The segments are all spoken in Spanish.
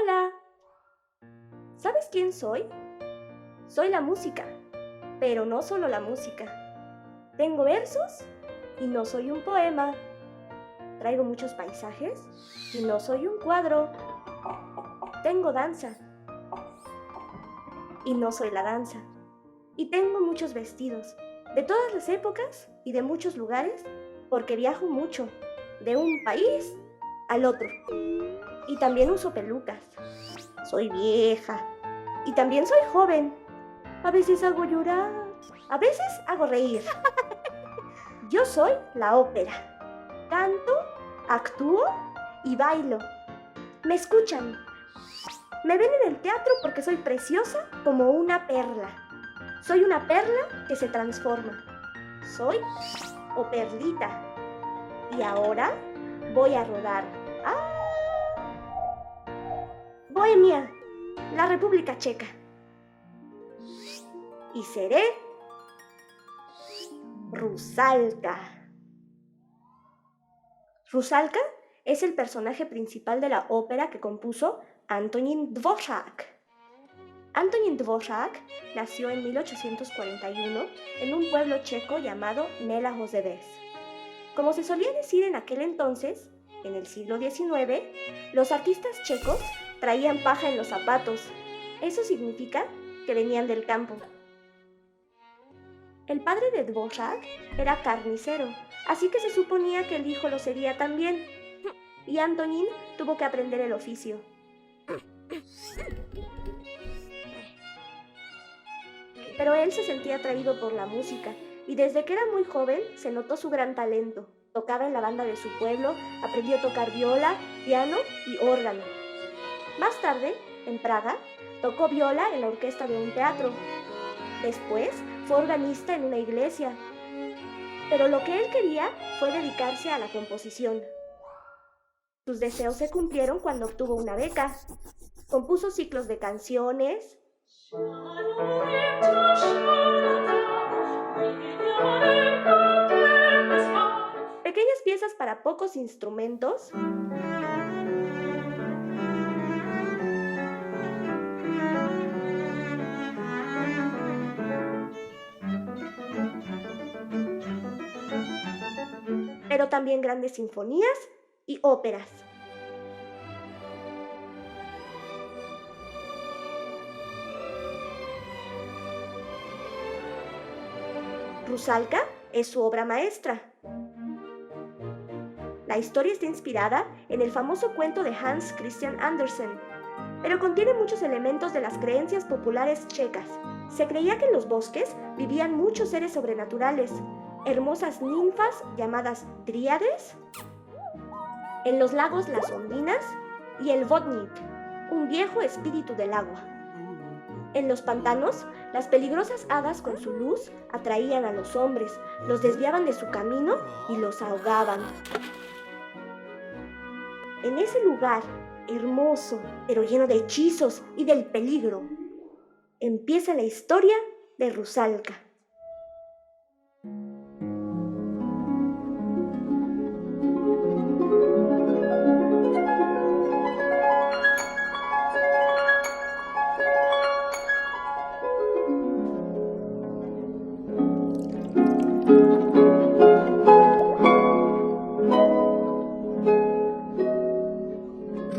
Hola, ¿sabes quién soy? Soy la música, pero no solo la música. Tengo versos y no soy un poema. Traigo muchos paisajes y no soy un cuadro. Tengo danza y no soy la danza. Y tengo muchos vestidos, de todas las épocas y de muchos lugares, porque viajo mucho, de un país al otro. Y también uso pelucas. Soy vieja. Y también soy joven. A veces hago llorar, a veces hago reír. Yo soy la ópera. Canto, actúo y bailo. Me escuchan. Me ven en el teatro porque soy preciosa como una perla. Soy una perla que se transforma. Soy Operlita. Y ahora voy a rodar. ¡Ah! Bohemia, la República Checa. Y seré Rusalka. Rusalka es el personaje principal de la ópera que compuso Antonín Dvořák. Antonín Dvořák nació en 1841 en un pueblo checo llamado Nela Hořebec. Como se solía decir en aquel entonces, en el siglo XIX, los artistas checos traían paja en los zapatos. Eso significa que venían del campo. El padre de Dvořák era carnicero, así que se suponía que el hijo lo sería también. Y Antonín tuvo que aprender el oficio. Pero él se sentía atraído por la música y desde que era muy joven se notó su gran talento. Tocaba en la banda de su pueblo, aprendió a tocar viola, piano y órgano. Más tarde, en Praga, tocó viola en la orquesta de un teatro. Después fue organista en una iglesia. Pero lo que él quería fue dedicarse a la composición. Sus deseos se cumplieron cuando obtuvo una beca. Compuso ciclos de canciones, pequeñas piezas para pocos instrumentos, pero también grandes sinfonías y óperas. Rusalka es su obra maestra. La historia está inspirada en el famoso cuento de Hans Christian Andersen, pero contiene muchos elementos de las creencias populares checas. Se creía que en los bosques vivían muchos seres sobrenaturales, hermosas ninfas llamadas dríades, en los lagos las ondinas y el vodnik, un viejo espíritu del agua. En los pantanos, las peligrosas hadas con su luz atraían a los hombres, los desviaban de su camino y los ahogaban. En ese lugar, hermoso, pero lleno de hechizos y del peligro, empieza la historia de Rusalka.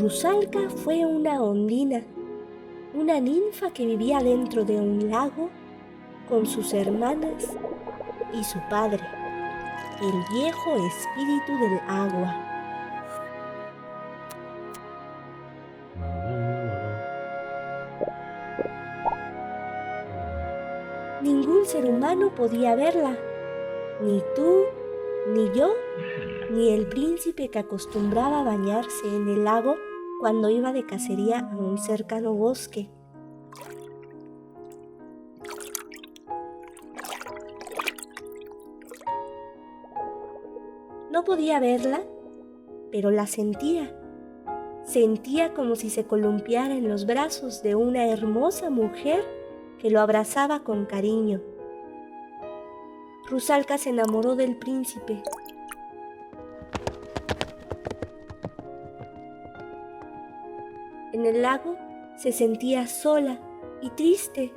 Rusalka fue una ondina, una ninfa que vivía dentro de un lago con sus hermanas y su padre, el viejo espíritu del agua. Ningún ser humano podía verla, ni tú, ni yo, ni el príncipe que acostumbraba a bañarse en el lago cuando iba de cacería a un cercano bosque. No podía verla, pero la sentía. Sentía como si se columpiara en los brazos de una hermosa mujer que lo abrazaba con cariño. Rusalka se enamoró del príncipe. En el lago se sentía sola y triste.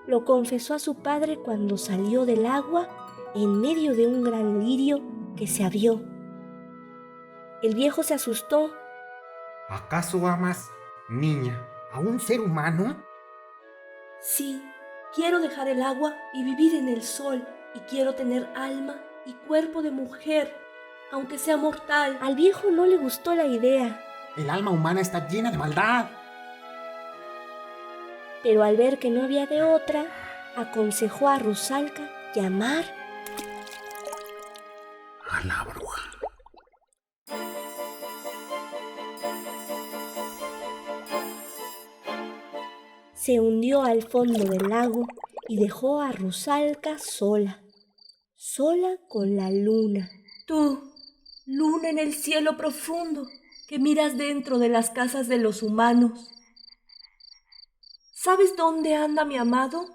Lo confesó a su padre cuando salió del agua en medio de un gran lirio que se abrió. El viejo se asustó. ¿Acaso amas, niña, a un ser humano? Sí, quiero dejar el agua y vivir en el sol, y quiero tener alma y cuerpo de mujer, aunque sea mortal. Al viejo no le gustó la idea, El alma humana está llena de maldad. pero al ver que no había de otra, aconsejó a Rusalka llamar A la bruja. Se hundió al fondo del lago y dejó a Rusalka sola con la luna. Tú, luna en el cielo profundo, que miras dentro de las casas de los humanos. ¿Sabes dónde anda mi amado?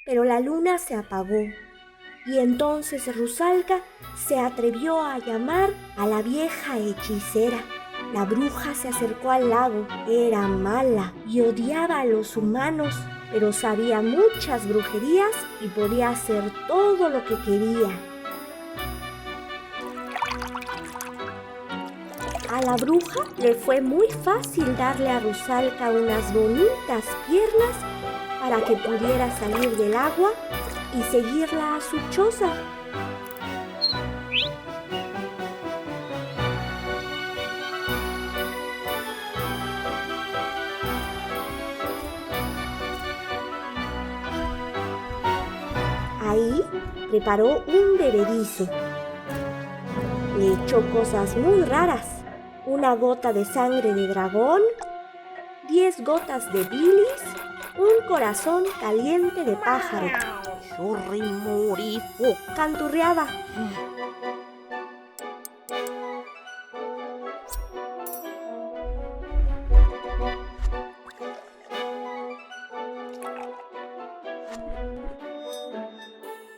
Pero la luna se apagó y entonces Rusalka se atrevió a llamar a la vieja hechicera. La bruja se acercó al lago, era mala y odiaba a los humanos, pero sabía muchas brujerías y podía hacer todo lo que quería. A la bruja le fue muy fácil darle a Rusalka unas bonitas piernas para que pudiera salir del agua y seguirla a su choza. Ahí preparó un bebedizo. Le echó cosas muy raras: una gota de sangre de dragón, 10 gotas de bilis, un corazón caliente de pájaro. Churrimurifu, canturreaba.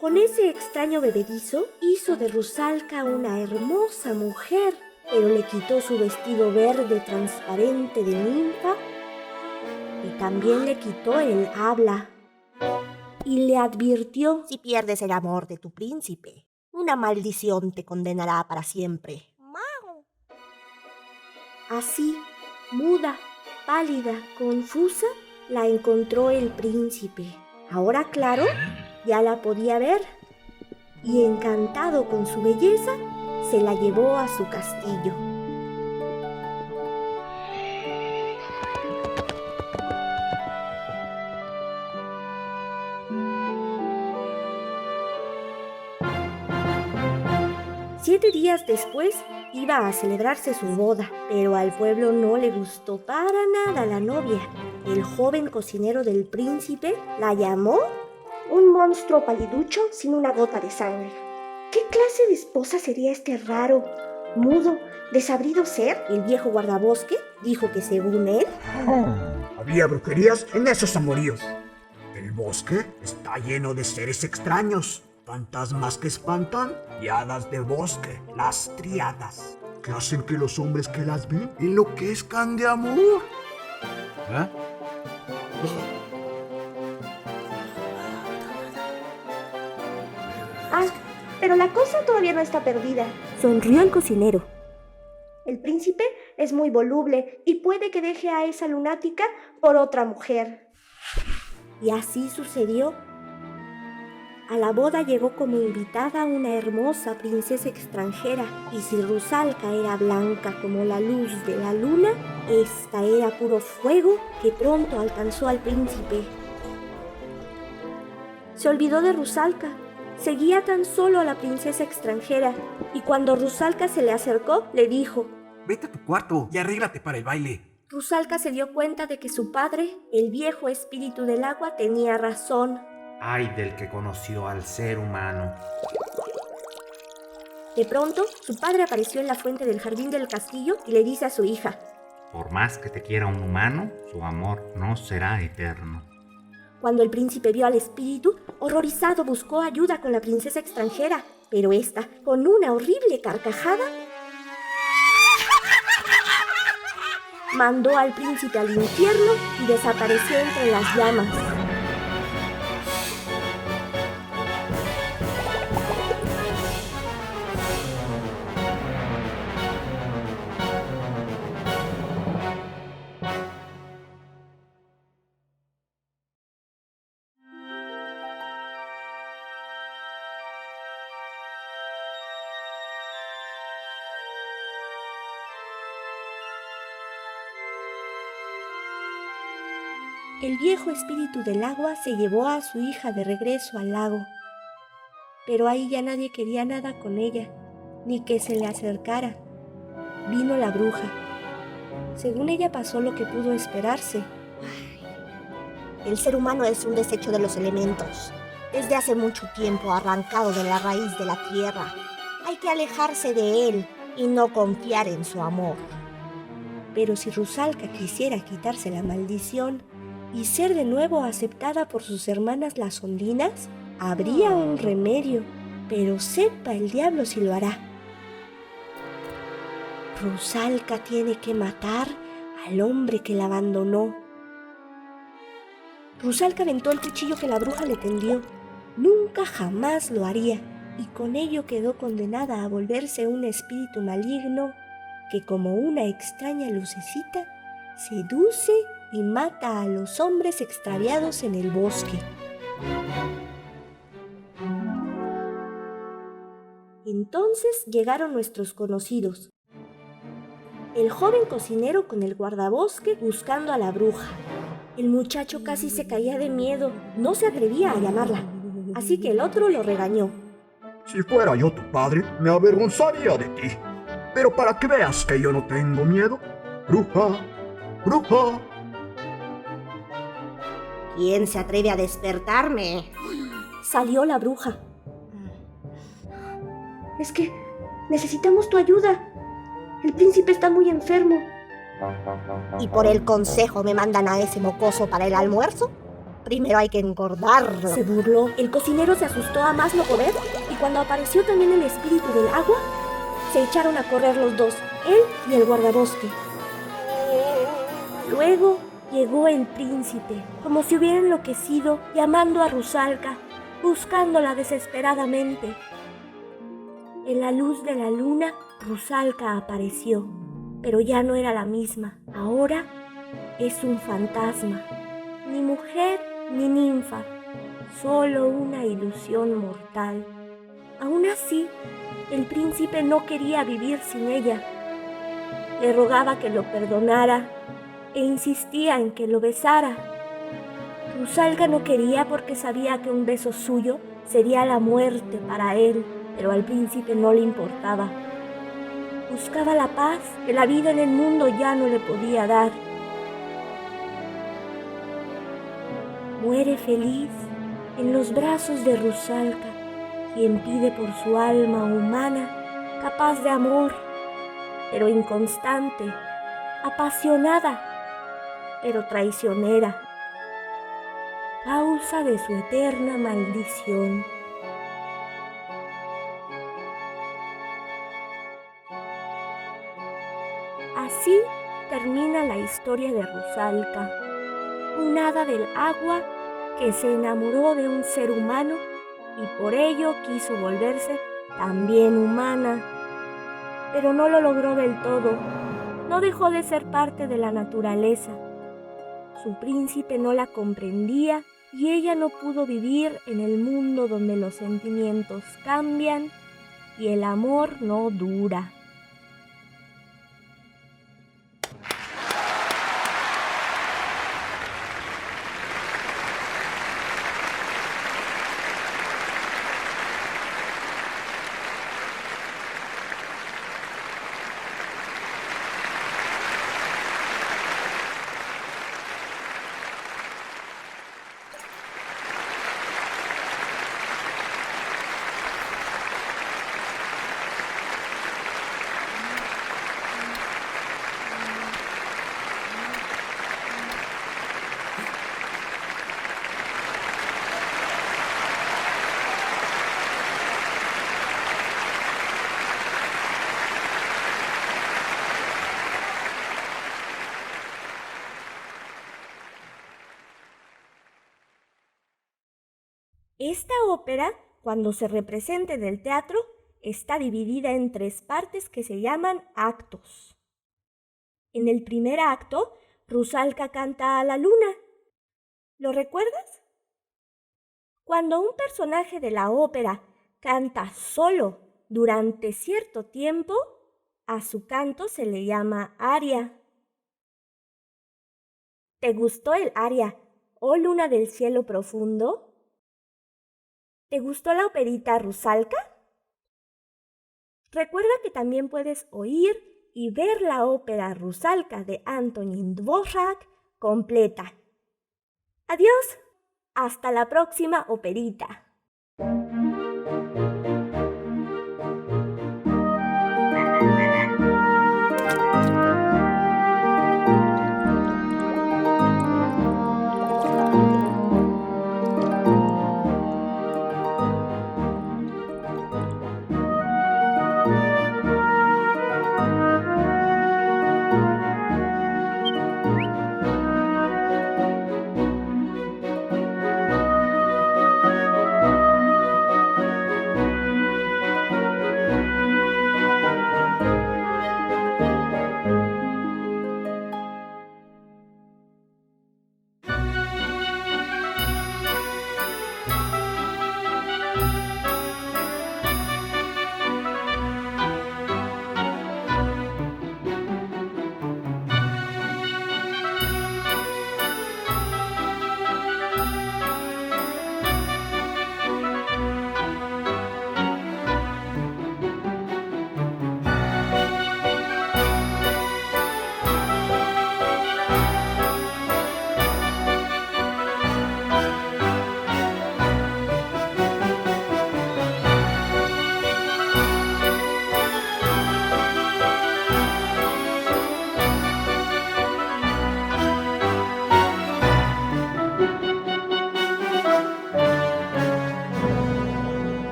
Con ese extraño bebedizo hizo de Rusalka una hermosa mujer, pero le quitó su vestido verde transparente de ninfa y también le quitó el habla. Y le advirtió: si pierdes el amor de tu príncipe, una maldición te condenará para siempre. Así, muda, pálida, confusa, la encontró el príncipe. Ahora, claro, ya la podía ver, y encantado con su belleza, se la llevó a su castillo. Siete días después iba a celebrarse su boda, pero al pueblo no le gustó para nada la novia. El joven cocinero del príncipe la llamó un monstruo paliducho sin una gota de sangre. ¿Qué clase de esposa sería este raro, mudo, desabrido ser? El viejo guardabosque dijo que según él... había brujerías en esos amoríos. El bosque está lleno de seres extraños, fantasmas que espantan y hadas de bosque, las triadas, que hacen que los hombres que las ven enloquezcan de amor. ¿Eh? Ah, pero la cosa todavía no está perdida, sonrió el cocinero. El príncipe es muy voluble y puede que deje a esa lunática por otra mujer. Y así sucedió. A la boda llegó como invitada una hermosa princesa extranjera, y si Rusalka era blanca como la luz de la luna, esta era puro fuego que pronto alcanzó al príncipe. Se olvidó de Rusalka. Seguía tan solo a la princesa extranjera, y cuando Rusalka se le acercó, le dijo: vete a tu cuarto y arréglate para el baile. Rusalka se dio cuenta de que su padre, el viejo espíritu del agua, tenía razón. Ay del que conoció al ser humano. De pronto, su padre apareció en la fuente del jardín del castillo y le dice a su hija: Por más que te quiera un humano, su amor no será eterno. Cuando el príncipe vio al espíritu, horrorizado buscó ayuda con la princesa extranjera, pero ésta, con una horrible carcajada, mandó al príncipe al infierno y desapareció entre las llamas. El viejo espíritu del agua se llevó a su hija de regreso al lago, pero ahí ya nadie quería nada con ella, ni que se le acercara. Vino la bruja, Según ella pasó lo que pudo esperarse. El ser humano es un desecho de los elementos. Desde hace mucho tiempo arrancado de la raíz de la tierra. Hay que alejarse de él y no confiar en su amor. Pero si Rusalka quisiera quitarse la maldición y ser de nuevo aceptada por sus hermanas las ondinas, habría un remedio, pero sepa el diablo si lo hará. Rusalka tiene que matar al hombre que la abandonó. Rusalka aventó el cuchillo que la bruja le tendió. Nunca jamás lo haría, y con ello quedó condenada a volverse un espíritu maligno que, como una extraña lucecita, seduce y mata a los hombres extraviados en el bosque. Entonces llegaron nuestros conocidos. El joven cocinero con el guardabosque buscando a la bruja. El muchacho casi se caía de miedo, no se atrevía a llamarla, así que el otro lo regañó. Si fuera yo tu padre, me avergonzaría de ti. Pero para que veas que yo no tengo miedo, bruja, bruja. ¿Quién se atreve a despertarme? Salió la bruja. Es que necesitamos tu ayuda. El príncipe está muy enfermo. ¿Y por el consejo me mandan a ese mocoso para el almuerzo? Primero hay que engordarlo. Se burló. El cocinero se asustó a más no poder y cuando apareció también el espíritu del agua, se echaron a correr los dos, él y el guardabosque. Luego llegó el príncipe, como si hubiera enloquecido, llamando a Rusalka, buscándola desesperadamente. En la luz de la luna, Rusalka apareció, pero ya no era la misma. Ahora es un fantasma, ni mujer ni ninfa, solo una ilusión mortal. Aún así, el príncipe no quería vivir sin ella. Le rogaba que lo perdonara e insistía en que lo besara. Rusalka no quería porque sabía que un beso suyo sería la muerte para él, pero al príncipe no le importaba. Buscaba la paz que la vida en el mundo ya no le podía dar. Muere feliz en los brazos de Rusalka, quien pide por su alma humana, capaz de amor, pero inconstante, apasionada, pero traicionera, causa de su eterna maldición. Así termina la historia de Rusalka, un hada del agua que se enamoró de un ser humano y por ello quiso volverse también humana. Pero no lo logró del todo, no dejó de ser parte de la naturaleza. Su príncipe no la comprendía y ella no pudo vivir en el mundo donde los sentimientos cambian y el amor no dura. Esta ópera, cuando se representa en el teatro, está dividida en 3 partes que se llaman actos. En el primer acto, Rusalka canta a la luna. ¿Lo recuerdas? Cuando un personaje de la ópera canta solo durante cierto tiempo, a su canto se le llama aria. ¿Te gustó el aria, oh luna del cielo profundo? ¿Te gustó la operita Rusalka? Recuerda que también puedes oír y ver la ópera Rusalka de Antonín Dvořák completa. Adiós, hasta la próxima operita.